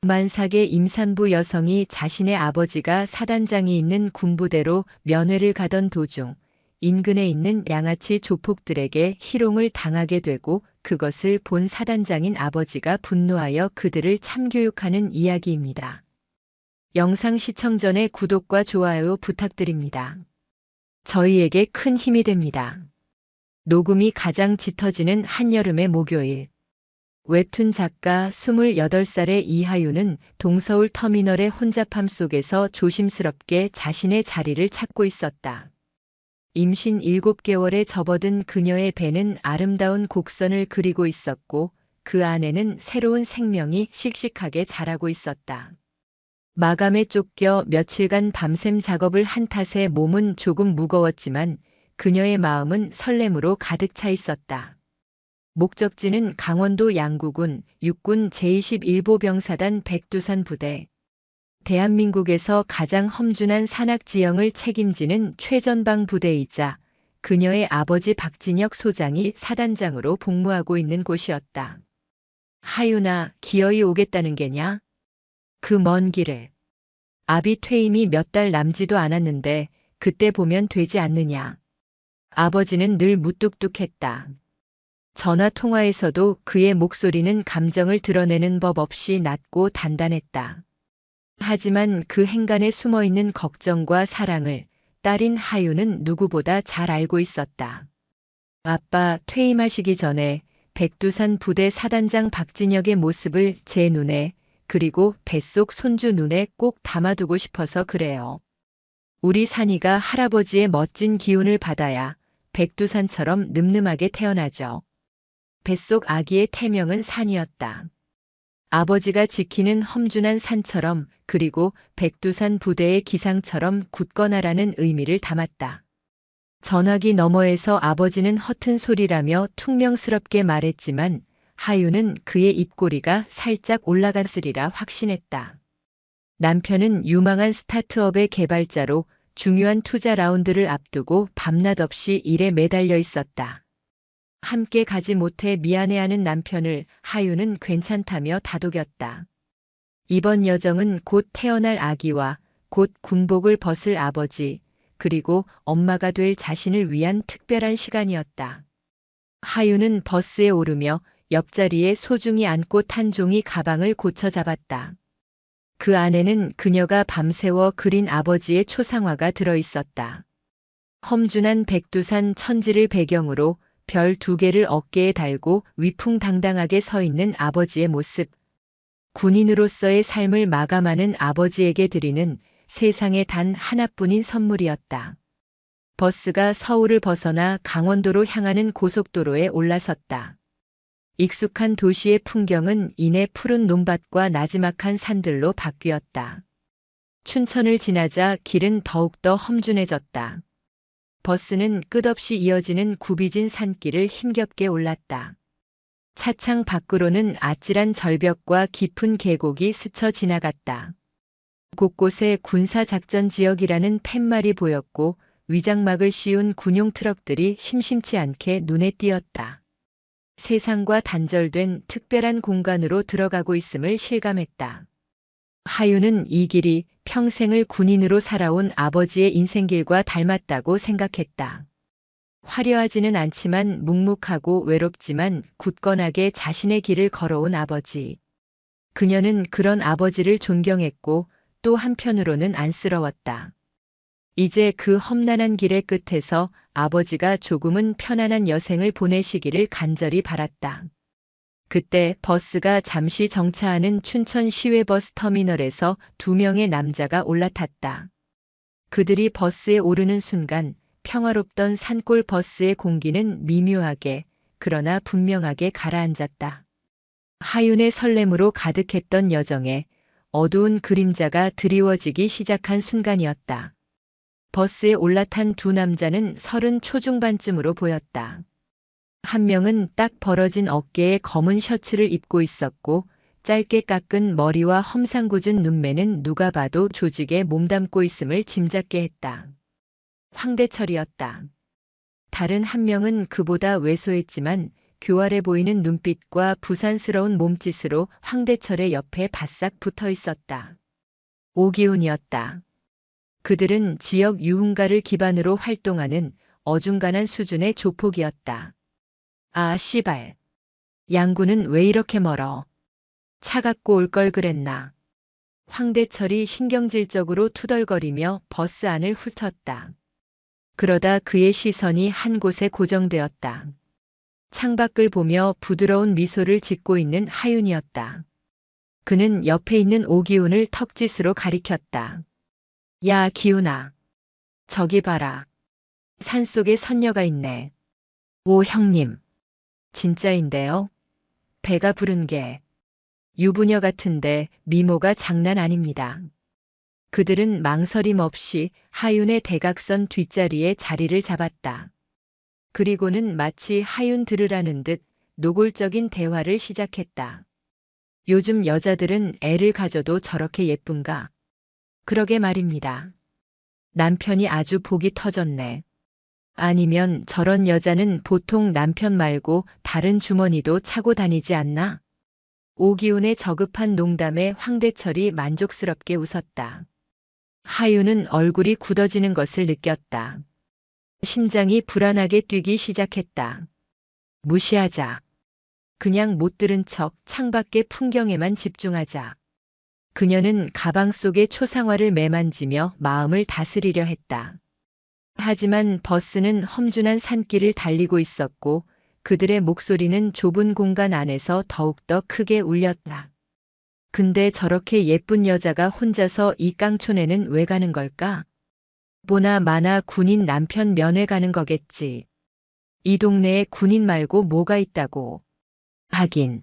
만삭의 임산부 여성이 자신의 아버지가 사단장이 있는 군부대로 면회를 가던 도중 인근에 있는 양아치 조폭들에게 희롱을 당하게 되고 그것을 본 사단장인 아버지가 분노하여 그들을 참교육하는 이야기입니다. 영상 시청 전에 구독과 좋아요 부탁드립니다. 저희에게 큰 힘이 됩니다. 녹음이 가장 짙어지는 한여름의 목요일. 웹툰 작가 28살의 이하윤은 동서울 터미널의 혼잡함 속에서 조심스럽게 자신의 자리를 찾고 있었다. 임신 7개월에 접어든 그녀의 배는 아름다운 곡선을 그리고 있었고 그 안에는 새로운 생명이 씩씩하게 자라고 있었다. 마감에 쫓겨 며칠간 밤샘 작업을 한 탓에 몸은 조금 무거웠지만 그녀의 마음은 설렘으로 가득 차 있었다. 목적지는 강원도 양구군 육군 제21보병사단 백두산 부대. 대한민국에서 가장 험준한 산악 지형을 책임지는 최전방 부대이자 그녀의 아버지 박진혁 소장이 사단장으로 복무하고 있는 곳이었다. 하윤아, 기어이 오겠다는 게냐? 그 먼 길을. 아비 퇴임이 몇 달 남지도 않았는데 그때 보면 되지 않느냐. 아버지는 늘 무뚝뚝했다. 전화 통화에서도 그의 목소리는 감정을 드러내는 법 없이 낮고 단단했다. 하지만 그 행간에 숨어있는 걱정과 사랑을 딸인 하윤은 누구보다 잘 알고 있었다. 아빠 퇴임하시기 전에 백두산 부대 사단장 박진혁의 모습을 제 눈에 그리고 뱃속 손주 눈에 꼭 담아두고 싶어서 그래요. 우리 산이가 할아버지의 멋진 기운을 받아야 백두산처럼 늠름하게 태어나죠. 뱃속 아기의 태명은 산이었다. 아버지가 지키는 험준한 산처럼 그리고 백두산 부대의 기상처럼 굳건하라는 의미를 담았다. 전화기 너머에서 아버지는 허튼 소리라며 퉁명스럽게 말했지만 하윤은 그의 입꼬리가 살짝 올라갔으리라 확신했다. 남편은 유망한 스타트업의 개발자로 중요한 투자 라운드를 앞두고 밤낮 없이 일에 매달려 있었다. 함께 가지 못해 미안해하는 남편을 하윤은 괜찮다며 다독였다. 이번 여정은 곧 태어날 아기와 곧 군복을 벗을 아버지, 그리고 엄마가 될 자신을 위한 특별한 시간이었다. 하윤은 버스에 오르며 옆자리에 소중히 안고 탄 종이 가방을 고쳐 잡았다. 그 안에는 그녀가 밤새워 그린 아버지의 초상화가 들어 있었다. 험준한 백두산 천지를 배경으로 별 2개를 어깨에 달고 위풍당당하게 서 있는 아버지의 모습. 군인으로서의 삶을 마감하는 아버지에게 드리는 세상에 단 하나뿐인 선물이었다. 버스가 서울을 벗어나 강원도로 향하는 고속도로에 올라섰다. 익숙한 도시의 풍경은 이내 푸른 논밭과 나지막한 산들로 바뀌었다. 춘천을 지나자 길은 더욱더 험준해졌다. 버스는 끝없이 이어지는 굽이진 산길을 힘겹게 올랐다. 차창 밖으로는 아찔한 절벽과 깊은 계곡이 스쳐 지나갔다. 곳곳에 군사작전 지역이라는 팻말이 보였고 위장막을 씌운 군용 트럭들이 심심치 않게 눈에 띄었다. 세상과 단절된 특별한 공간으로 들어가고 있음을 실감했다. 하윤은 이 길이 평생을 군인으로 살아온 아버지의 인생길과 닮았다고 생각했다. 화려하지는 않지만 묵묵하고 외롭지만 굳건하게 자신의 길을 걸어온 아버지. 그녀는 그런 아버지를 존경했고 또 한편으로는 안쓰러웠다. 이제 그 험난한 길의 끝에서 아버지가 조금은 편안한 여생을 보내시기를 간절히 바랐다. 그때 버스가 잠시 정차하는 춘천 시외버스 터미널에서 2명의 남자가 올라탔다. 그들이 버스에 오르는 순간 평화롭던 산골 버스의 공기는 미묘하게 그러나 분명하게 가라앉았다. 하윤의 설렘으로 가득했던 여정에 어두운 그림자가 드리워지기 시작한 순간이었다. 버스에 올라탄 2 남자는 30 초중반쯤으로 보였다. 한 명은 딱 벌어진 어깨에 검은 셔츠를 입고 있었고 짧게 깎은 머리와 험상궂은 눈매는 누가 봐도 조직에 몸담고 있음을 짐작게 했다. 황대철이었다. 다른 한 명은 그보다 왜소했지만 교활해 보이는 눈빛과 부산스러운 몸짓으로 황대철의 옆에 바싹 붙어 있었다. 오기훈이었다. 그들은 지역 유흥가를 기반으로 활동하는 어중간한 수준의 조폭이었다. 아, 씨발. 양구는 왜 이렇게 멀어? 차 갖고 올 걸 그랬나? 황대철이 신경질적으로 투덜거리며 버스 안을 훑었다. 그러다 그의 시선이 한 곳에 고정되었다. 창밖을 보며 부드러운 미소를 짓고 있는 하윤이었다. 그는 옆에 있는 오기훈을 턱짓으로 가리켰다. 야, 기훈아. 저기 봐라. 산속에 선녀가 있네. 오, 형님. 진짜인데요? 배가 부른 게 유부녀 같은데 미모가 장난 아닙니다. 그들은 망설임 없이 하윤의 대각선 뒷자리에 자리를 잡았다. 그리고는 마치 하윤 들으라는 듯 노골적인 대화를 시작했다. 요즘 여자들은 애를 가져도 저렇게 예쁜가? 그러게 말입니다. 남편이 아주 복이 터졌네. 아니면 저런 여자는 보통 남편 말고 다른 주머니도 차고 다니지 않나? 오기훈의 저급한 농담에 황대철이 만족스럽게 웃었다. 하윤은 얼굴이 굳어지는 것을 느꼈다. 심장이 불안하게 뛰기 시작했다. 무시하자. 그냥 못 들은 척 창밖의 풍경에만 집중하자. 그녀는 가방 속의 초상화를 매만지며 마음을 다스리려 했다. 하지만 버스는 험준한 산길을 달리고 있었고 그들의 목소리는 좁은 공간 안에서 더욱더 크게 울렸다. 근데 저렇게 예쁜 여자가 혼자서 이 깡촌에는 왜 가는 걸까? 보나 마나 군인 남편 면회 가는 거겠지. 이 동네에 군인 말고 뭐가 있다고. 하긴.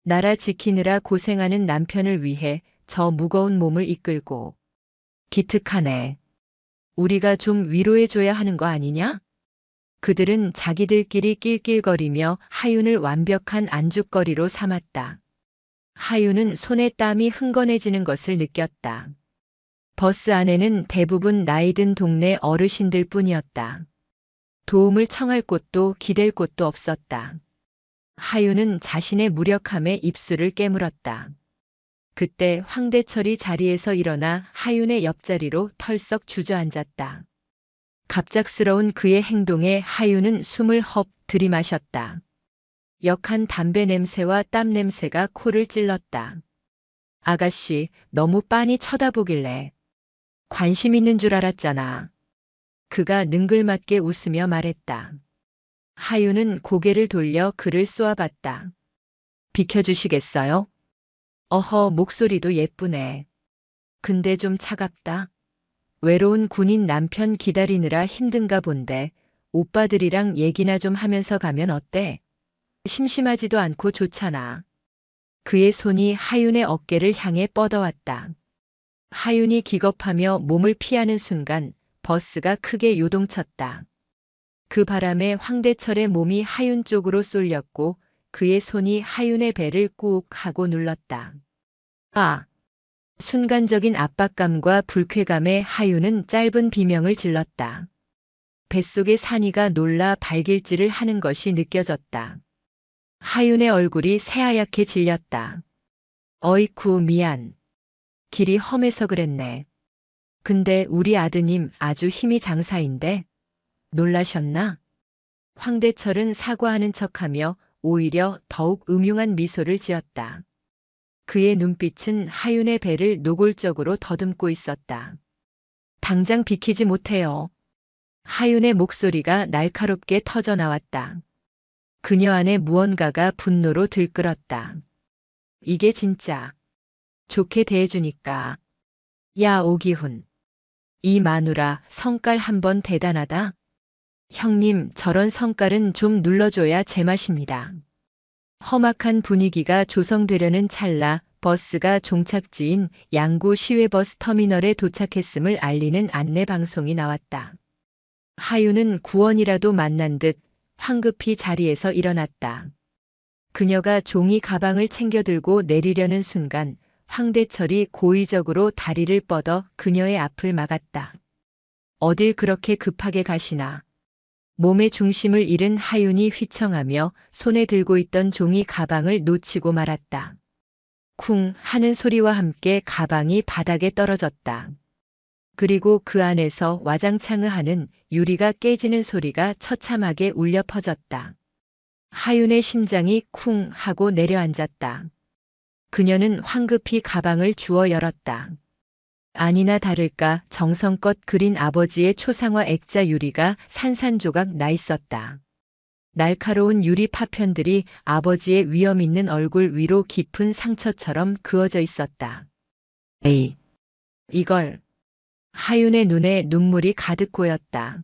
나라 지키느라 고생하는 남편을 위해 저 무거운 몸을 이끌고. 기특하네. 우리가 좀 위로해줘야 하는 거 아니냐? 그들은 자기들끼리 낄낄거리며 하윤을 완벽한 안주거리로 삼았다. 하윤은 손에 땀이 흥건해지는 것을 느꼈다. 버스 안에는 대부분 나이 든 동네 어르신들 뿐이었다. 도움을 청할 곳도 기댈 곳도 없었다. 하윤은 자신의 무력함에 입술을 깨물었다. 그때 황대철이 자리에서 일어나 하윤의 옆자리로 털썩 주저앉았다. 갑작스러운 그의 행동에 하윤은 숨을 헙 들이마셨다. 역한 담배 냄새와 땀 냄새가 코를 찔렀다. 아가씨, 너무 빤히 쳐다보길래. 관심 있는 줄 알았잖아. 그가 능글맞게 웃으며 말했다. 하윤은 고개를 돌려 그를 쏘아봤다. 비켜주시겠어요? 어허, 목소리도 예쁘네. 근데 좀 차갑다. 외로운 군인 남편 기다리느라 힘든가 본데 오빠들이랑 얘기나 좀 하면서 가면 어때? 심심하지도 않고 좋잖아. 그의 손이 하윤의 어깨를 향해 뻗어왔다. 하윤이 기겁하며 몸을 피하는 순간 버스가 크게 요동쳤다. 그 바람에 황대철의 몸이 하윤 쪽으로 쏠렸고 그의 손이 하윤의 배를 꾹 하고 눌렀다. 아! 순간적인 압박감과 불쾌감에 하윤은 짧은 비명을 질렀다. 뱃속의 산이가 놀라 발길질을 하는 것이 느껴졌다. 하윤의 얼굴이 새하얗게 질렸다. 어이쿠, 미안. 길이 험해서 그랬네. 근데 우리 아드님 아주 힘이 장사인데? 놀라셨나? 황대철은 사과하는 척하며 오히려 더욱 음흉한 미소를 지었다. 그의 눈빛은 하윤의 배를 노골적으로 더듬고 있었다. 당장 비키지 못해요. 하윤의 목소리가 날카롭게 터져나왔다. 그녀 안에 무언가가 분노로 들끓었다. 이게 진짜 좋게 대해주니까. 야, 오기훈. 이 마누라 성깔 한번 대단하다. 형님, 저런 성깔은 좀 눌러줘야 제맛입니다. 험악한 분위기가 조성되려는 찰나 버스가 종착지인 양구 시외버스 터미널에 도착했음을 알리는 안내 방송이 나왔다. 하윤은 구원이라도 만난 듯 황급히 자리에서 일어났다. 그녀가 종이 가방을 챙겨 들고 내리려는 순간 황대철이 고의적으로 다리를 뻗어 그녀의 앞을 막았다. 어딜 그렇게 급하게 가시나. 몸의 중심을 잃은 하윤이 휘청하며 손에 들고 있던 종이 가방을 놓치고 말았다. 쿵 하는 소리와 함께 가방이 바닥에 떨어졌다. 그리고 그 안에서 와장창을 하는 유리가 깨지는 소리가 처참하게 울려 퍼졌다. 하윤의 심장이 쿵 하고 내려앉았다. 그녀는 황급히 가방을 주워 열었다. 아니나 다를까 정성껏 그린 아버지의 초상화 액자 유리가 산산조각 나 있었다. 날카로운 유리 파편들이 아버지의 위험 있는 얼굴 위로 깊은 상처처럼 그어져 있었다. 에이, 이걸. 하윤의 눈에 눈물이 가득 고였다.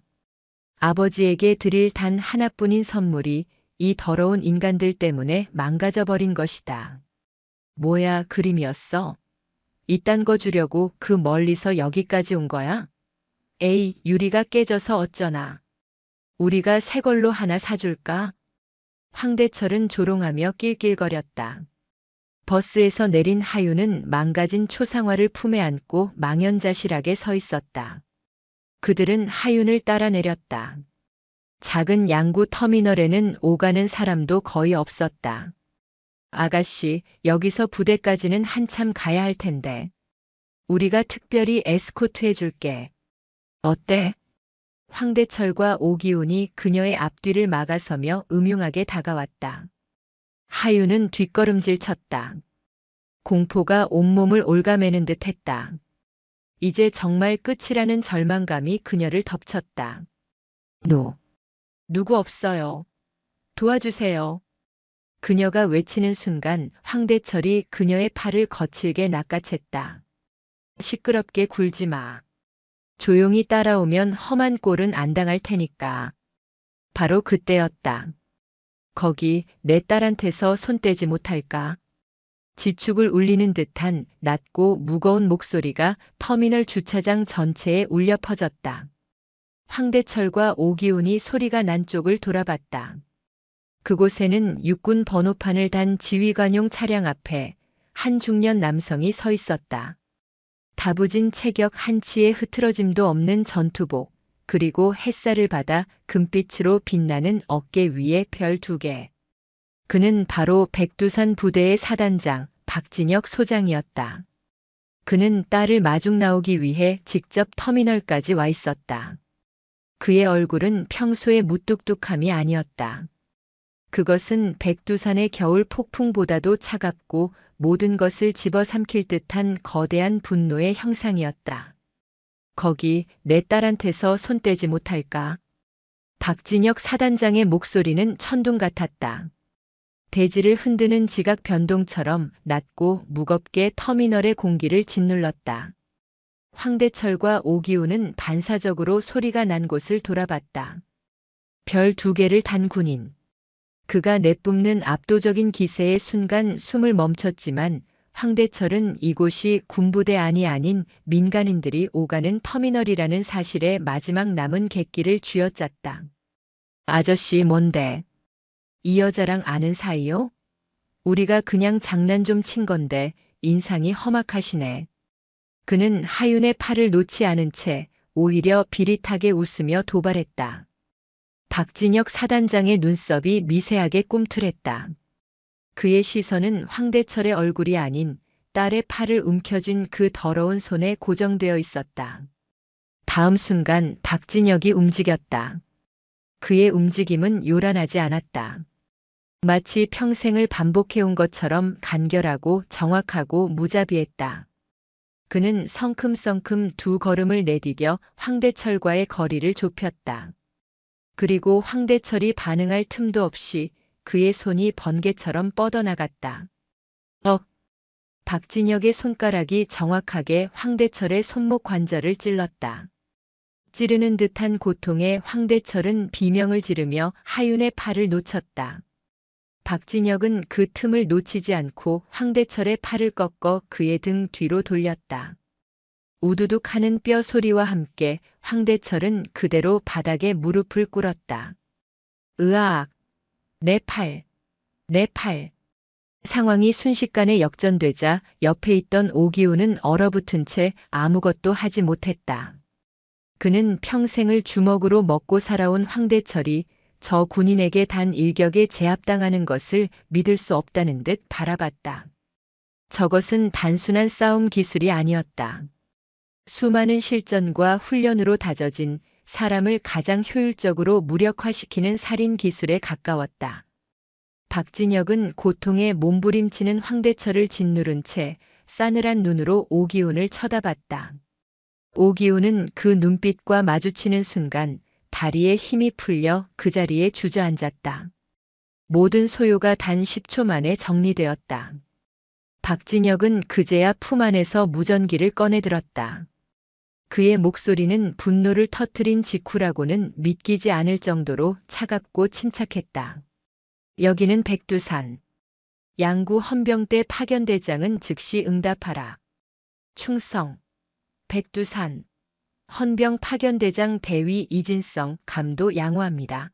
아버지에게 드릴 단 하나뿐인 선물이 이 더러운 인간들 때문에 망가져 버린 것이다. 뭐야, 그림이었어? 이딴 거 주려고 그 멀리서 여기까지 온 거야? 에이, 유리가 깨져서 어쩌나. 우리가 새 걸로 하나 사줄까? 황대철은 조롱하며 낄낄거렸다. 버스에서 내린 하윤은 망가진 초상화를 품에 안고 망연자실하게 서 있었다. 그들은 하윤을 따라 내렸다. 작은 양구 터미널에는 오가는 사람도 거의 없었다. 아가씨, 여기서 부대까지는 한참 가야 할 텐데. 우리가 특별히 에스코트 해줄게. 어때? 황대철과 오기훈이 그녀의 앞뒤를 막아서며 음흉하게 다가왔다. 하윤은 뒷걸음질 쳤다. 공포가 온몸을 올가매는 듯 했다. 이제 정말 끝이라는 절망감이 그녀를 덮쳤다. 누구 없어요. 도와주세요. 그녀가 외치는 순간 황대철이 그녀의 팔을 거칠게 낚아챘다. 시끄럽게 굴지 마. 조용히 따라오면 험한 꼴은 안 당할 테니까. 바로 그때였다. 거기 내 딸한테서 손 떼지 못할까? 지축을 울리는 듯한 낮고 무거운 목소리가 터미널 주차장 전체에 울려 퍼졌다. 황대철과 오기훈이 소리가 난 쪽을 돌아봤다. 그곳에는 육군 번호판을 단 지휘관용 차량 앞에 한 중년 남성이 서 있었다. 다부진 체격 한치의 흐트러짐도 없는 전투복, 그리고 햇살을 받아 금빛으로 빛나는 어깨 위에 별 2개. 그는 바로 백두산 부대의 사단장 박진혁 소장이었다. 그는 딸을 마중 나오기 위해 직접 터미널까지 와 있었다. 그의 얼굴은 평소의 무뚝뚝함이 아니었다. 그것은 백두산의 겨울 폭풍보다도 차갑고 모든 것을 집어삼킬 듯한 거대한 분노의 형상이었다. 거기 내 딸한테서 손 떼지 못할까? 박진혁 사단장의 목소리는 천둥 같았다. 대지를 흔드는 지각 변동처럼 낮고 무겁게 터미널의 공기를 짓눌렀다. 황대철과 오기훈은 반사적으로 소리가 난 곳을 돌아봤다. 별 2개를 단 군인. 그가 내뿜는 압도적인 기세의 순간 숨을 멈췄지만 황대철은 이곳이 군부대 안이 아닌 민간인들이 오가는 터미널이라는 사실에 마지막 남은 객기를 쥐어짰다. 아저씨 뭔데? 이 여자랑 아는 사이요? 우리가 그냥 장난 좀 친 건데 인상이 험악하시네. 그는 하윤의 팔을 놓지 않은 채 오히려 비릿하게 웃으며 도발했다. 박진혁 사단장의 눈썹이 미세하게 꿈틀했다. 그의 시선은 황대철의 얼굴이 아닌 딸의 팔을 움켜쥔 그 더러운 손에 고정되어 있었다. 다음 순간 박진혁이 움직였다. 그의 움직임은 요란하지 않았다. 마치 평생을 반복해온 것처럼 간결하고 정확하고 무자비했다. 그는 성큼성큼 2걸음을 내디뎌 황대철과의 거리를 좁혔다. 그리고 황대철이 반응할 틈도 없이 그의 손이 번개처럼 뻗어나갔다. 박진혁의 손가락이 정확하게 황대철의 손목 관절을 찔렀다. 찌르는 듯한 고통에 황대철은 비명을 지르며 하윤의 팔을 놓쳤다. 박진혁은 그 틈을 놓치지 않고 황대철의 팔을 꺾어 그의 등 뒤로 돌렸다. 우두둑 하는 뼈 소리와 함께 황대철은 그대로 바닥에 무릎을 꿇었다. 으악! 내 팔! 내 팔! 상황이 순식간에 역전되자 옆에 있던 오기훈은 얼어붙은 채 아무것도 하지 못했다. 그는 평생을 주먹으로 먹고 살아온 황대철이 저 군인에게 단 일격에 제압당하는 것을 믿을 수 없다는 듯 바라봤다. 저것은 단순한 싸움 기술이 아니었다. 수많은 실전과 훈련으로 다져진 사람을 가장 효율적으로 무력화시키는 살인 기술에 가까웠다. 박진혁은 고통에 몸부림치는 황대철을 짓누른 채 싸늘한 눈으로 오기훈을 쳐다봤다. 오기훈은 그 눈빛과 마주치는 순간 다리에 힘이 풀려 그 자리에 주저앉았다. 모든 소요가 단 10초 만에 정리되었다. 박진혁은 그제야 품 안에서 무전기를 꺼내들었다. 그의 목소리는 분노를 터뜨린 직후라고는 믿기지 않을 정도로 차갑고 침착했다. 여기는 백두산. 양구 헌병대 파견대장은 즉시 응답하라. 충성. 백두산. 헌병 파견대장 대위 이진성 감도 양호합니다.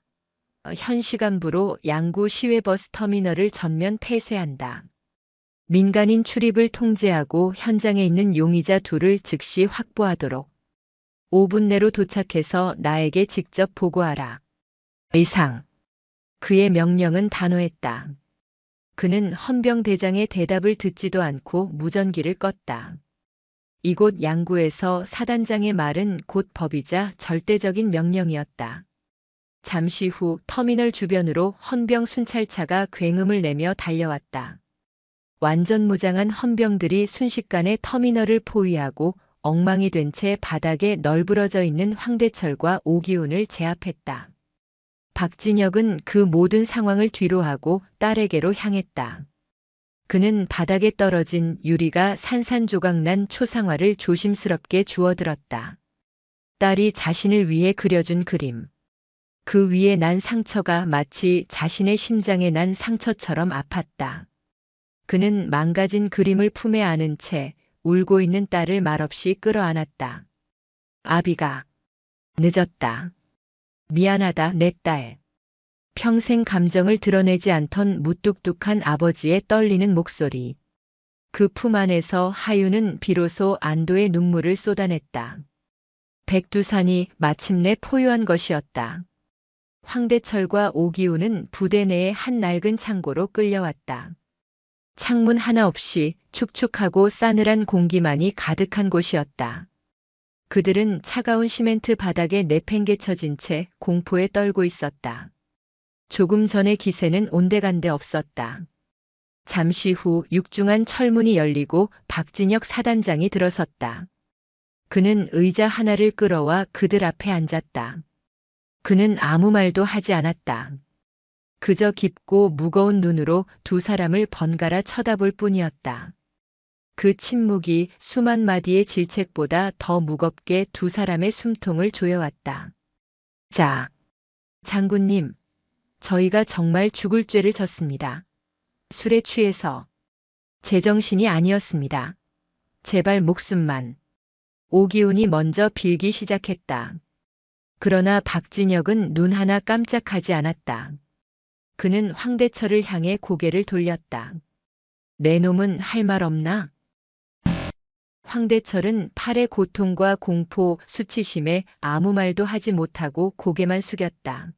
현 시간부로 양구 시외버스 터미널을 전면 폐쇄한다. 민간인 출입을 통제하고 현장에 있는 용의자 둘을 즉시 확보하도록. 5분 내로 도착해서 나에게 직접 보고하라. 이상. 그의 명령은 단호했다. 그는 헌병대장의 대답을 듣지도 않고 무전기를 껐다. 이곳 양구에서 사단장의 말은 곧 법이자 절대적인 명령이었다. 잠시 후 터미널 주변으로 헌병 순찰차가 굉음을 내며 달려왔다. 완전 무장한 헌병들이 순식간에 터미널을 포위하고 엉망이 된 채 바닥에 널브러져 있는 황대철과 오기훈을 제압했다. 박진혁은 그 모든 상황을 뒤로하고 딸에게로 향했다. 그는 바닥에 떨어진 유리가 산산조각난 초상화를 조심스럽게 주워들었다. 딸이 자신을 위해 그려준 그림. 그 위에 난 상처가 마치 자신의 심장에 난 상처처럼 아팠다. 그는 망가진 그림을 품에 안은 채 울고 있는 딸을 말없이 끌어안았다. 아비가 늦었다. 미안하다 내 딸. 평생 감정을 드러내지 않던 무뚝뚝한 아버지의 떨리는 목소리. 그 품 안에서 하유는 비로소 안도의 눈물을 쏟아냈다. 백두산이 마침내 포효한 것이었다. 황대철과 오기훈은 부대 내의 한 낡은 창고로 끌려왔다. 창문 하나 없이 축축하고 싸늘한 공기만이 가득한 곳이었다. 그들은 차가운 시멘트 바닥에 내팽개쳐진 채 공포에 떨고 있었다. 조금 전의 기세는 온데간데 없었다. 잠시 후 육중한 철문이 열리고 박진혁 사단장이 들어섰다. 그는 의자 하나를 끌어와 그들 앞에 앉았다. 그는 아무 말도 하지 않았다. 그저 깊고 무거운 눈으로 두 사람을 번갈아 쳐다볼 뿐이었다. 그 침묵이 수만 마디의 질책보다 더 무겁게 두 사람의 숨통을 조여왔다. 자, 장군님, 저희가 정말 죽을 죄를 졌습니다. 술에 취해서. 제정신이 아니었습니다. 제발 목숨만. 오기훈이 먼저 빌기 시작했다. 그러나 박진혁은 눈 하나 깜짝하지 않았다. 그는 황대철을 향해 고개를 돌렸다. 내 놈은 할 말 없나? 황대철은 팔의 고통과 공포, 수치심에 아무 말도 하지 못하고 고개만 숙였다.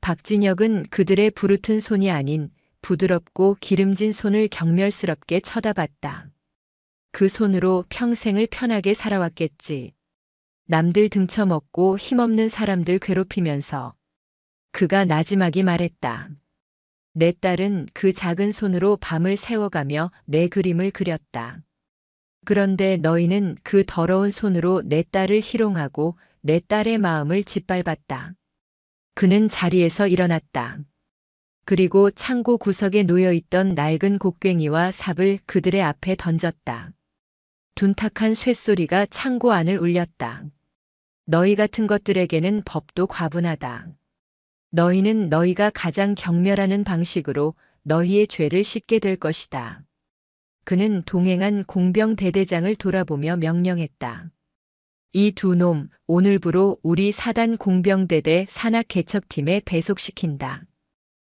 박진혁은 그들의 부르튼 손이 아닌 부드럽고 기름진 손을 경멸스럽게 쳐다봤다. 그 손으로 평생을 편하게 살아왔겠지. 남들 등쳐먹고 힘없는 사람들 괴롭히면서. 그가 나지막이 말했다. 내 딸은 그 작은 손으로 밤을 새워가며 내 그림을 그렸다. 그런데 너희는 그 더러운 손으로 내 딸을 희롱하고 내 딸의 마음을 짓밟았다. 그는 자리에서 일어났다. 그리고 창고 구석에 놓여있던 낡은 곡괭이와 삽을 그들의 앞에 던졌다. 둔탁한 쇳소리가 창고 안을 울렸다. 너희 같은 것들에게는 법도 과분하다. 너희는 너희가 가장 경멸하는 방식으로 너희의 죄를 씻게 될 것이다. 그는 동행한 공병 대대장을 돌아보며 명령했다. 이 두 놈 오늘부로 우리 사단 공병대대 산악개척팀에 배속시킨다.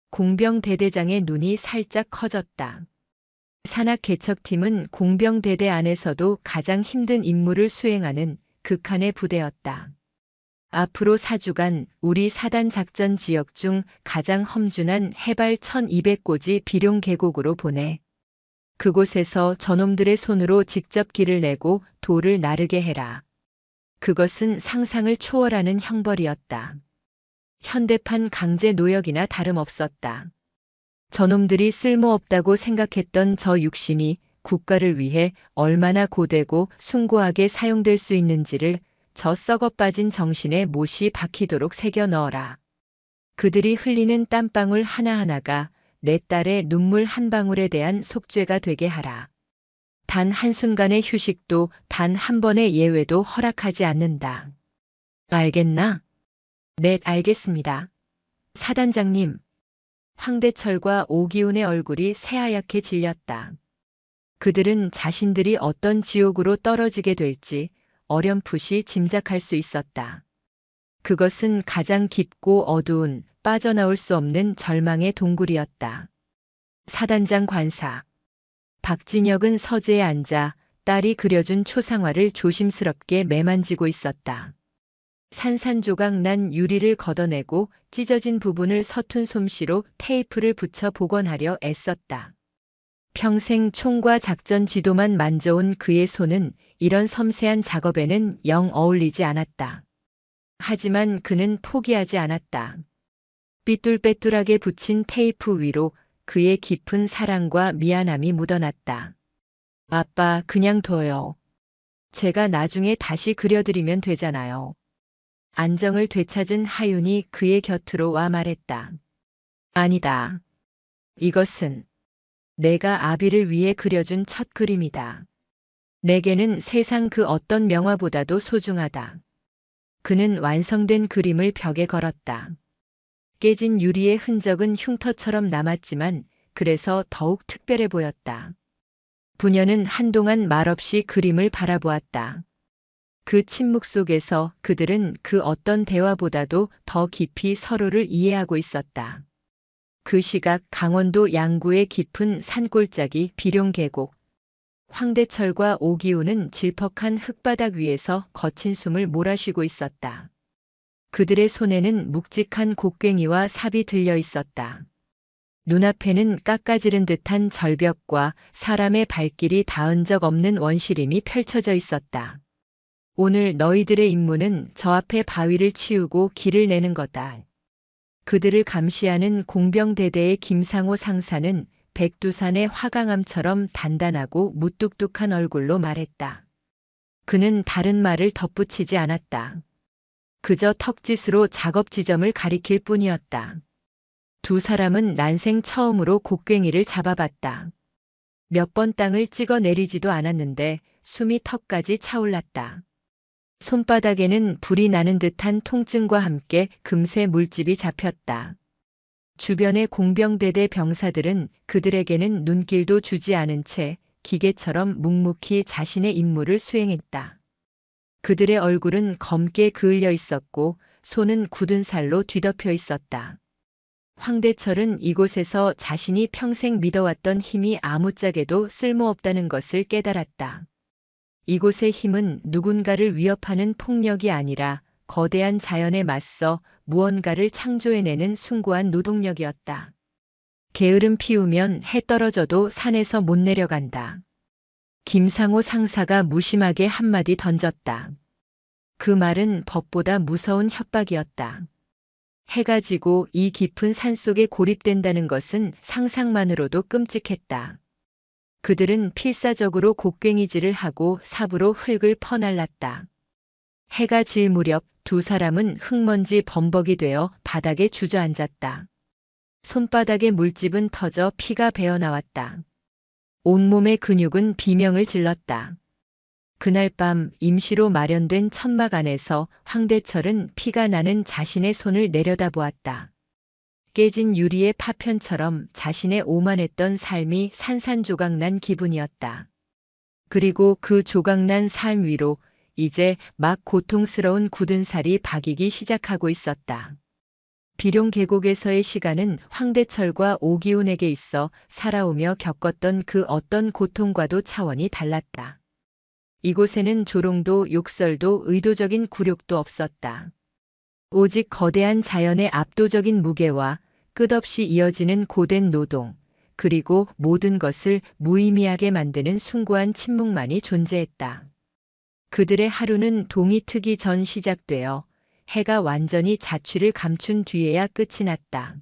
공병대대장의 눈이 살짝 커졌다. 산악개척팀은 공병대대 안에서도 가장 힘든 임무를 수행하는 극한의 부대였다. 앞으로 4주간 우리 사단 작전 지역 중 가장 험준한 해발 1200고지 비룡 계곡으로 보내. 그곳에서 저놈들의 손으로 직접 길을 내고 돌을 나르게 해라. 그것은 상상을 초월하는 형벌이었다. 현대판 강제 노역이나 다름없었다. 저놈들이 쓸모없다고 생각했던 저 육신이 국가를 위해 얼마나 고되고 숭고하게 사용될 수 있는지를 저 썩어 빠진 정신에 못이 박히도록 새겨 넣어라. 그들이 흘리는 땀방울 하나하나가 내 딸의 눈물 한 방울에 대한 속죄가 되게 하라. 단 한순간의 휴식도 단 한 번의 예외도 허락하지 않는다. 알겠나? 네, 알겠습니다. 사단장님. 황대철과 오기훈의 얼굴이 새하얗게 질렸다. 그들은 자신들이 어떤 지옥으로 떨어지게 될지 어렴풋이 짐작할 수 있었다. 그것은 가장 깊고 어두운 빠져나올 수 없는 절망의 동굴이었다. 사단장 관사. 박진혁은 서재에 앉아 딸이 그려준 초상화를 조심스럽게 매만지고 있었다. 산산조각 난 유리를 걷어내고 찢어진 부분을 서툰 솜씨로 테이프를 붙여 복원하려 애썼다. 평생 총과 작전 지도만 만져온 그의 손은 이런 섬세한 작업에는 영 어울리지 않았다. 하지만 그는 포기하지 않았다. 삐뚤빼뚤하게 붙인 테이프 위로 그의 깊은 사랑과 미안함이 묻어났다. 아빠, 그냥 둬요. 제가 나중에 다시 그려드리면 되잖아요. 안정을 되찾은 하윤이 그의 곁으로 와 말했다. 아니다. 이것은 내가 아비를 위해 그려준 첫 그림이다. 내게는 세상 그 어떤 명화보다도 소중하다. 그는 완성된 그림을 벽에 걸었다. 깨진 유리의 흔적은 흉터처럼 남았지만 그래서 더욱 특별해 보였다. 부녀는 한동안 말없이 그림을 바라보았다. 그 침묵 속에서 그들은 그 어떤 대화보다도 더 깊이 서로를 이해하고 있었다. 그 시각 강원도 양구의 깊은 산골짜기 비룡계곡. 황대철과 오기훈은 질퍽한 흙바닥 위에서 거친 숨을 몰아쉬고 있었다. 그들의 손에는 묵직한 곡괭이와 삽이 들려 있었다. 눈앞에는 깎아지른 듯한 절벽과 사람의 발길이 닿은 적 없는 원시림이 펼쳐져 있었다. 오늘 너희들의 임무는 저 앞에 바위를 치우고 길을 내는 거다. 그들을 감시하는 공병대대의 김상호 상사는 백두산의 화강암처럼 단단하고 무뚝뚝한 얼굴로 말했다. 그는 다른 말을 덧붙이지 않았다. 그저 턱짓으로 작업 지점을 가리킬 뿐이었다. 두 사람은 난생 처음으로 곡괭이를 잡아봤다. 몇 번 땅을 찍어 내리지도 않았는데 숨이 턱까지 차올랐다. 손바닥에는 불이 나는 듯한 통증과 함께 금세 물집이 잡혔다. 주변의 공병대대 병사들은 그들에게는 눈길도 주지 않은 채 기계처럼 묵묵히 자신의 임무를 수행했다. 그들의 얼굴은 검게 그을려 있었고 손은 굳은 살로 뒤덮여 있었다. 황대철은 이곳에서 자신이 평생 믿어왔던 힘이 아무짝에도 쓸모없다는 것을 깨달았다. 이곳의 힘은 누군가를 위협하는 폭력이 아니라 거대한 자연에 맞서 무언가를 창조해내는 숭고한 노동력이었다. 게으름 피우면 해 떨어져도 산에서 못 내려간다. 김상호 상사가 무심하게 한마디 던졌다. 그 말은 법보다 무서운 협박이었다. 해가 지고 이 깊은 산속에 고립된다는 것은 상상만으로도 끔찍했다. 그들은 필사적으로 곡괭이질을 하고 삽으로 흙을 퍼날랐다. 해가 질 무렵 두 사람은 흙먼지 범벅이 되어 바닥에 주저앉았다. 손바닥의 물집은 터져 피가 배어나왔다. 온몸의 근육은 비명을 질렀다. 그날 밤 임시로 마련된 천막 안에서 황대철은 피가 나는 자신의 손을 내려다보았다. 깨진 유리의 파편처럼 자신의 오만했던 삶이 산산조각난 기분이었다. 그리고 그 조각난 삶 위로 이제 막 고통스러운 굳은 살이 박이기 시작하고 있었다. 비룡 계곡에서의 시간은 황대철과 오기훈에게 있어 살아오며 겪었던 그 어떤 고통과도 차원이 달랐다. 이곳에는 조롱도 욕설도 의도적인 굴욕도 없었다. 오직 거대한 자연의 압도적인 무게와 끝없이 이어지는 고된 노동, 그리고 모든 것을 무의미하게 만드는 숭고한 침묵만이 존재했다. 그들의 하루는 동이 트기 전 시작되어 해가 완전히 자취를 감춘 뒤에야 끝이 났다.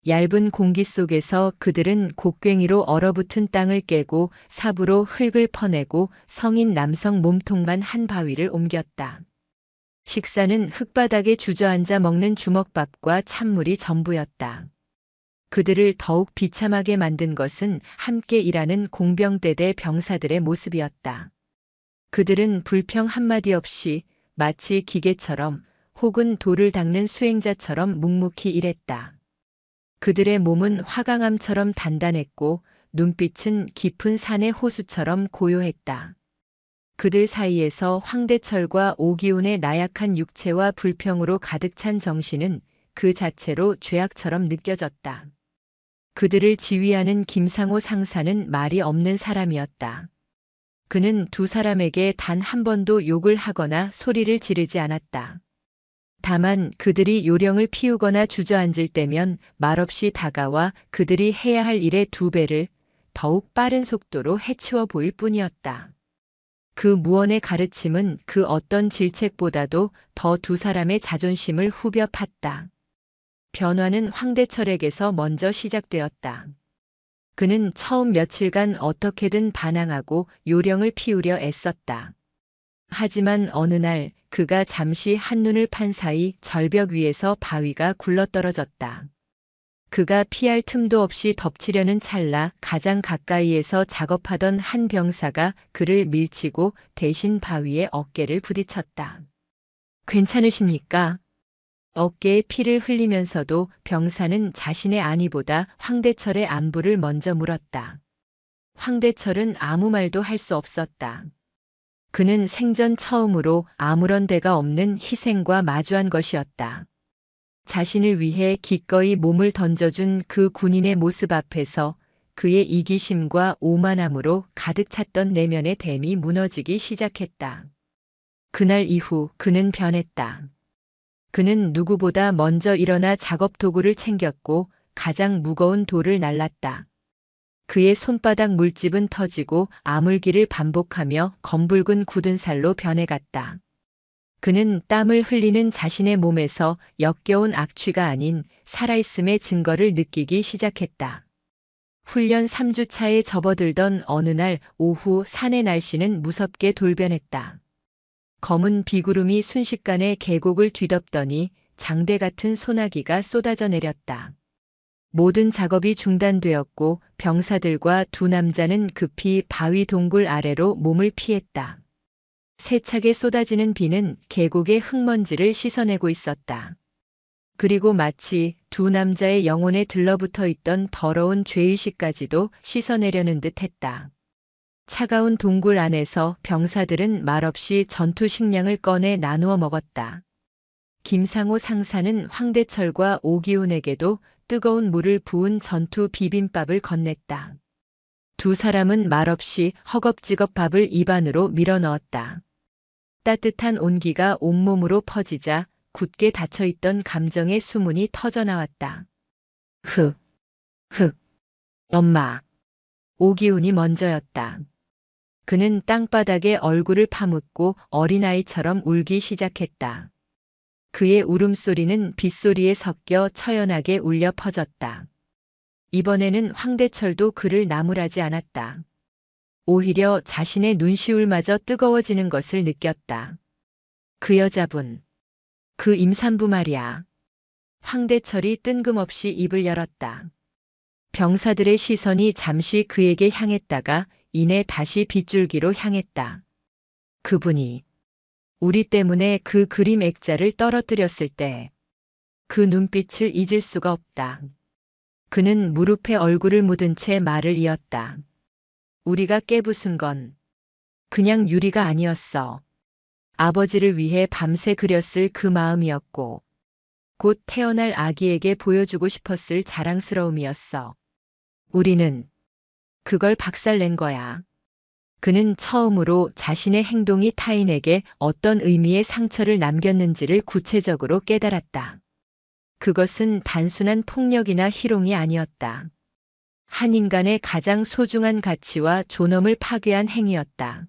얇은 공기 속에서 그들은 곡괭이로 얼어붙은 땅을 깨고 삽으로 흙을 퍼내고 성인 남성 몸통만 한 바위를 옮겼다. 식사는 흙바닥에 주저앉아 먹는 주먹밥과 찬물이 전부였다. 그들을 더욱 비참하게 만든 것은 함께 일하는 공병대대 병사들의 모습이었다. 그들은 불평 한마디 없이 마치 기계처럼 혹은 돌을 닦는 수행자처럼 묵묵히 일했다. 그들의 몸은 화강암처럼 단단했고 눈빛은 깊은 산의 호수처럼 고요했다. 그들 사이에서 황대철과 오기훈의 나약한 육체와 불평으로 가득 찬 정신은 그 자체로 죄악처럼 느껴졌다. 그들을 지휘하는 김상호 상사는 말이 없는 사람이었다. 그는 두 사람에게 단 한 번도 욕을 하거나 소리를 지르지 않았다. 다만 그들이 요령을 피우거나 주저앉을 때면 말없이 다가와 그들이 해야 할 일의 2배를 더욱 빠른 속도로 해치워 보일 뿐이었다. 그 무언의 가르침은 그 어떤 질책보다도 더 두 사람의 자존심을 후벼 팠다. 변화는 황대철에게서 먼저 시작되었다. 그는 처음 며칠간 어떻게든 반항하고 요령을 피우려 애썼다. 하지만 어느 날 그가 잠시 한눈을 판 사이 절벽 위에서 바위가 굴러떨어졌다. 그가 피할 틈도 없이 덮치려는 찰나 가장 가까이에서 작업하던 한 병사가 그를 밀치고 대신 바위에 어깨를 부딪혔다. 괜찮으십니까? 어깨에 피를 흘리면서도 병사는 자신의 안위보다 황대철의 안부를 먼저 물었다. 황대철은 아무 말도 할 수 없었다. 그는 생전 처음으로 아무런 대가 없는 희생과 마주한 것이었다. 자신을 위해 기꺼이 몸을 던져준 그 군인의 모습 앞에서 그의 이기심과 오만함으로 가득 찼던 내면의 댐이 무너지기 시작했다. 그날 이후 그는 변했다. 그는 누구보다 먼저 일어나 작업 도구를 챙겼고 가장 무거운 돌을 날랐다. 그의 손바닥 물집은 터지고 아물기를 반복하며 검붉은 굳은 살로 변해갔다. 그는 땀을 흘리는 자신의 몸에서 역겨운 악취가 아닌 살아있음의 증거를 느끼기 시작했다. 훈련 3주 차에 접어들던 어느 날 오후 산의 날씨는 무섭게 돌변했다. 검은 비구름이 순식간에 계곡을 뒤덮더니 장대 같은 소나기가 쏟아져 내렸다. 모든 작업이 중단되었고 병사들과 두 남자는 급히 바위 동굴 아래로 몸을 피했다. 세차게 쏟아지는 비는 계곡의 흙먼지를 씻어내고 있었다. 그리고 마치 두 남자의 영혼에 들러붙어 있던 더러운 죄의식까지도 씻어내려는 듯 했다. 차가운 동굴 안에서 병사들은 말없이 전투 식량을 꺼내 나누어 먹었다. 김상호 상사는 황대철과 오기훈에게도 뜨거운 물을 부은 전투 비빔밥을 건넸다. 두 사람은 말없이 허겁지겁 밥을 입 안으로 밀어 넣었다. 따뜻한 온기가 온몸으로 퍼지자 굳게 닫혀있던 감정의 수문이 터져나왔다. 엄마. 오기훈이 먼저였다. 그는 땅바닥에 얼굴을 파묻고 어린아이처럼 울기 시작했다. 그의 울음소리는 빗소리에 섞여 처연하게 울려 퍼졌다. 이번에는 황대철도 그를 나무라지 않았다. 오히려 자신의 눈시울마저 뜨거워지는 것을 느꼈다. 그 여자분. 그 임산부 말이야. 황대철이 뜬금없이 입을 열었다. 병사들의 시선이 잠시 그에게 향했다가 이내 다시 빗줄기로 향했다. 그분이 우리 때문에 그 그림 액자를 떨어뜨렸을 때 그 눈빛을 잊을 수가 없다. 그는 무릎에 얼굴을 묻은 채 말을 이었다. 우리가 깨부순 건 그냥 유리가 아니었어. 아버지를 위해 밤새 그렸을 그 마음이었고 곧 태어날 아기에게 보여주고 싶었을 자랑스러움이었어. 우리는 그걸 박살낸 거야. 그는 처음으로 자신의 행동이 타인에게 어떤 의미의 상처를 남겼는지를 구체적으로 깨달았다. 그것은 단순한 폭력이나 희롱이 아니었다. 한 인간의 가장 소중한 가치와 존엄을 파괴한 행위였다.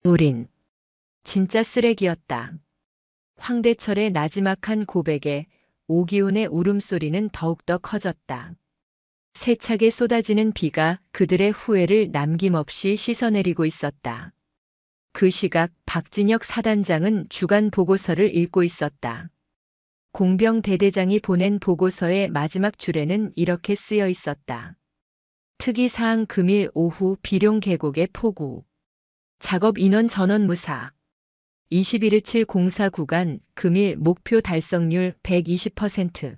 우린 진짜 쓰레기였다. 황대철의 나지막한 고백에 오기훈의 울음소리는 더욱더 커졌다. 세차게 쏟아지는 비가 그들의 후회를 남김없이 씻어내리고 있었다. 그 시각 박진혁 사단장은 주간 보고서를 읽고 있었다. 공병대대장이 보낸 보고서의 마지막 줄에는 이렇게 쓰여 있었다. 특이사항 금일 오후 비룡 계곡의 폭우. 작업 인원 전원 무사. 21.27 공사 구간 금일 목표 달성률 120%.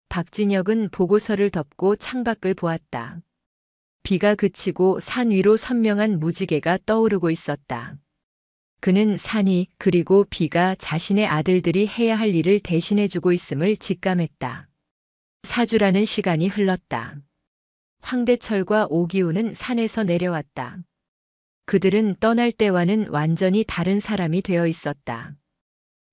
박진혁은 보고서를 덮고 창밖을 보았다. 비가 그치고 산 위로 선명한 무지개가 떠오르고 있었다. 그는 산이 그리고 비가 자신의 아들들이 해야 할 일을 대신해주고 있음을 직감했다. 4주라는 시간이 흘렀다. 황대철과 오기훈은 산에서 내려왔다. 그들은 떠날 때와는 완전히 다른 사람이 되어 있었다.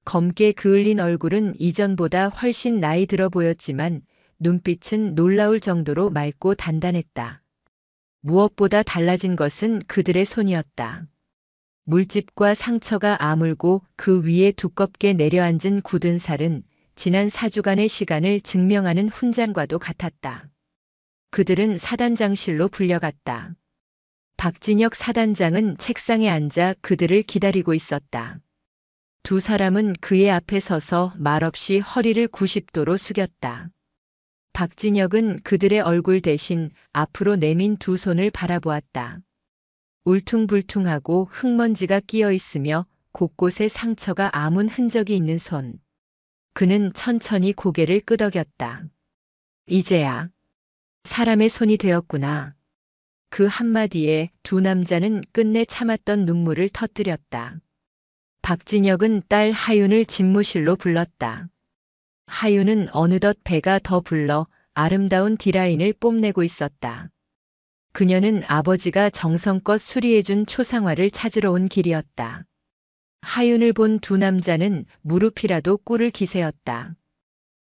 검게 그을린 얼굴은 이전보다 훨씬 나이 들어 보였지만 눈빛은 놀라울 정도로 맑고 단단했다. 무엇보다 달라진 것은 그들의 손이었다. 물집과 상처가 아물고 그 위에 두껍게 내려앉은 굳은 살은 지난 4주간의 시간을 증명하는 훈장과도 같았다. 그들은 사단장실로 불려갔다. 박진혁 사단장은 책상에 앉아 그들을 기다리고 있었다. 두 사람은 그의 앞에 서서 말없이 허리를 90도로 숙였다. 박진혁은 그들의 얼굴 대신 앞으로 내민 두 손을 바라보았다. 울퉁불퉁하고 흙먼지가 끼어 있으며 곳곳에 상처가 아문 흔적이 있는 손. 그는 천천히 고개를 끄덕였다. 이제야 사람의 손이 되었구나. 그 한마디에 두 남자는 끝내 참았던 눈물을 터뜨렸다. 박진혁은 딸 하윤을 집무실로 불렀다. 하윤은 어느덧 배가 더 불러 아름다운 디라인을 뽐내고 있었다. 그녀는 아버지가 정성껏 수리해준 초상화를 찾으러 온 길이었다. 하윤을 본 두 남자는 무릎이라도 꿇을 기세였다.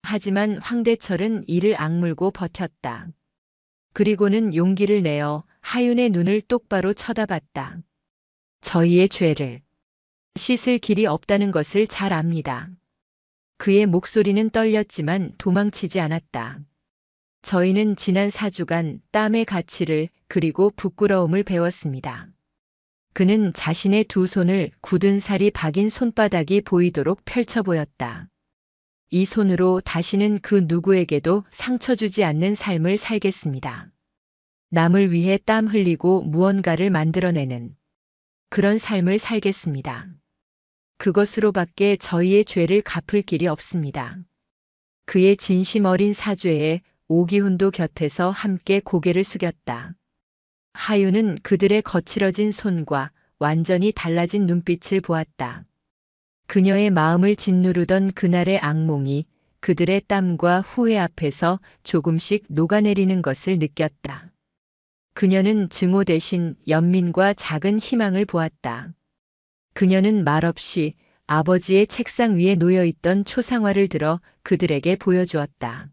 하지만 황대철은 이를 악물고 버텼다. 그리고는 용기를 내어 하윤의 눈을 똑바로 쳐다봤다. 저희의 죄를 씻을 길이 없다는 것을 잘 압니다. 그의 목소리는 떨렸지만 도망치지 않았다. 저희는 지난 4주간 땀의 가치를 그리고 부끄러움을 배웠습니다. 그는 자신의 두 손을 굳은 살이 박인 손바닥이 보이도록 펼쳐 보였다. 이 손으로 다시는 그 누구에게도 상처 주지 않는 삶을 살겠습니다. 남을 위해 땀 흘리고 무언가를 만들어내는 그런 삶을 살겠습니다. 그것으로밖에 저희의 죄를 갚을 길이 없습니다. 그의 진심 어린 사죄에 오기훈도 곁에서 함께 고개를 숙였다. 하윤은 그들의 거칠어진 손과 완전히 달라진 눈빛을 보았다. 그녀의 마음을 짓누르던 그날의 악몽이 그들의 땀과 후회 앞에서 조금씩 녹아내리는 것을 느꼈다. 그녀는 증오 대신 연민과 작은 희망을 보았다. 그녀는 말없이 아버지의 책상 위에 놓여있던 초상화를 들어 그들에게 보여주었다.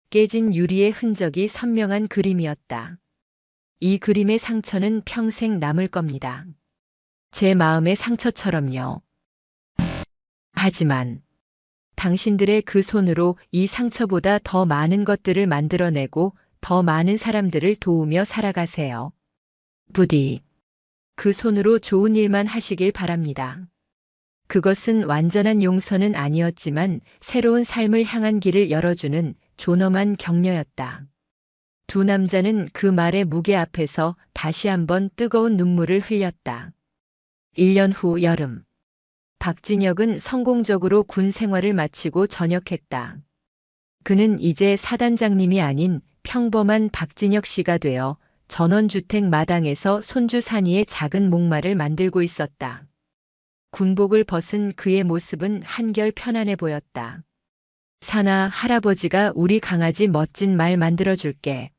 깨진 유리의 흔적이 선명한 그림이었다. 이 그림의 상처는 평생 남을 겁니다. 제 마음의 상처처럼요. 하지만 당신들의 그 손으로 이 상처보다 더 많은 것들을 만들어내고 더 많은 사람들을 도우며 살아가세요. 부디 그 손으로 좋은 일만 하시길 바랍니다. 그것은 완전한 용서는 아니었지만 새로운 삶을 향한 길을 열어주는 존엄한 격려였다. 두 남자는 그 말의 무게 앞에서 다시 한번 뜨거운 눈물을 흘렸다. 1년 후 여름. 박진혁은 성공적으로 군 생활을 마치고 전역했다. 그는 이제 사단장님이 아닌 평범한 박진혁 씨가 되어 전원주택 마당에서 손주 산이의 작은 목마를 만들고 있었다. 군복을 벗은 그의 모습은 한결 편안해 보였다. 산아, 할아버지가 우리 강아지 멋진 말 만들어줄게.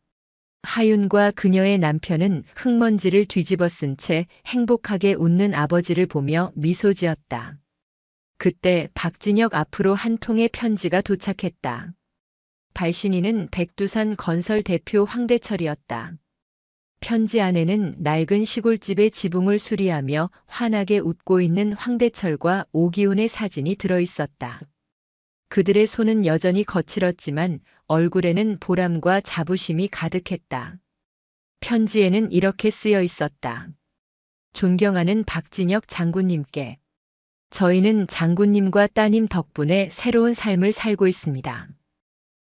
하윤과 그녀의 남편은 흙먼지를 뒤집어 쓴 채 행복하게 웃는 아버지를 보며 미소 지었다. 그때 박진혁 앞으로 한 통의 편지가 도착했다. 발신인은 백두산 건설 대표 황대철이었다. 편지 안에는 낡은 시골집의 지붕을 수리하며 환하게 웃고 있는 황대철과 오기훈의 사진이 들어 있었다. 그들의 손은 여전히 거칠었지만 얼굴에는 보람과 자부심이 가득했다. 편지에는 이렇게 쓰여 있었다. 존경하는 박진혁 장군님께. 저희는 장군님과 따님 덕분에 새로운 삶을 살고 있습니다.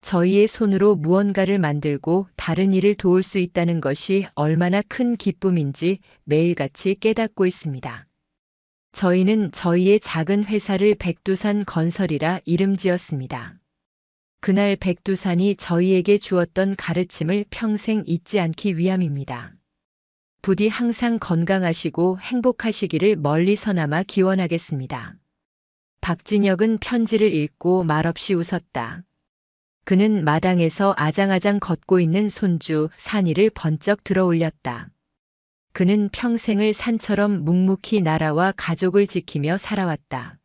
저희의 손으로 무언가를 만들고 다른 일을 도울 수 있다는 것이 얼마나 큰 기쁨인지 매일같이 깨닫고 있습니다. 저희는 저희의 작은 회사를 백두산 건설이라 이름 지었습니다. 그날 백두산이 저희에게 주었던 가르침을 평생 잊지 않기 위함입니다. 부디 항상 건강하시고 행복하시기를 멀리서나마 기원하겠습니다. 박진혁은 편지를 읽고 말없이 웃었다. 그는 마당에서 아장아장 걷고 있는 손주 산이를 번쩍 들어 올렸다. 그는 평생을 산처럼 묵묵히 나라와 가족을 지키며 살아왔다.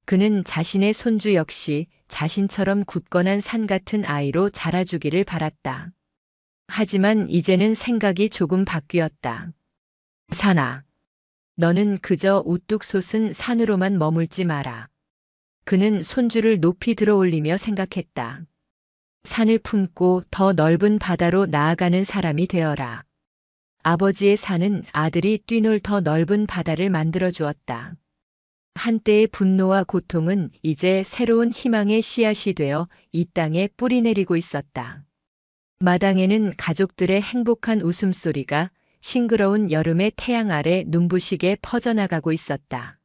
그는 자신의 손주 역시 자신처럼 굳건한 산 같은 아이로 자라주기를 바랐다. 하지만 이제는 생각이 조금 바뀌었다. 산아, 너는 그저 우뚝 솟은 산으로만 머물지 마라. 그는 손주를 높이 들어 올리며 생각했다. 산을 품고 더 넓은 바다로 나아가는 사람이 되어라. 아버지의 산은 아들이 뛰놀 더 넓은 바다를 만들어 주었다. 한때의 분노와 고통은 이제 새로운 희망의 씨앗이 되어 이 땅에 뿌리 내리고 있었다. 마당에는 가족들의 행복한 웃음소리가 싱그러운 여름의 태양 아래 눈부시게 퍼져나가고 있었다.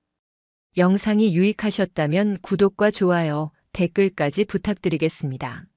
영상이 유익하셨다면 구독과 좋아요, 댓글까지 부탁드리겠습니다.